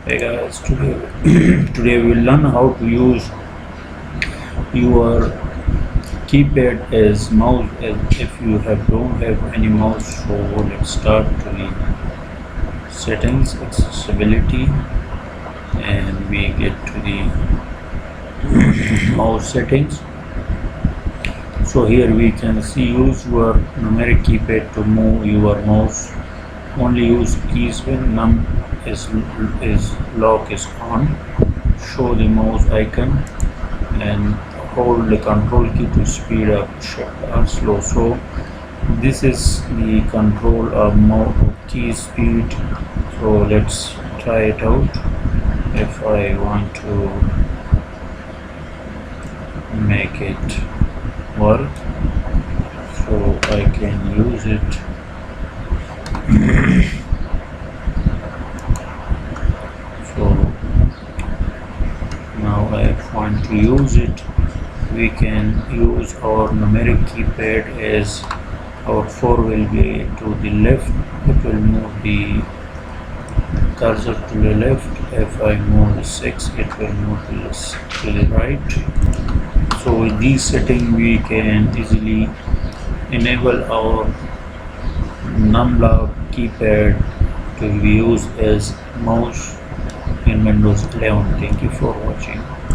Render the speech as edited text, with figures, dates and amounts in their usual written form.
Hey guys, today we'll learn how to use your keypad as mouse as if you don't have any mouse. So let's start to the settings, accessibility, and we get to the mouse settings. So here we can see use your numeric keypad to move your mouse. Only use keys when num is lock is on. Show the mouse icon and hold the control key to speed up, shift or slow. So this is the control of mouse key speed. So let's try it out. If I want to make it work, so I can use it. So now I want to use it. We can use our numeric keypad as our 4 will be to the left. It will move the cursor to the left. If I move the 6, it will move to the right. So with these settings we can easily enable our numlock keypad to be used as mouse in Windows 11. Thank you for watching.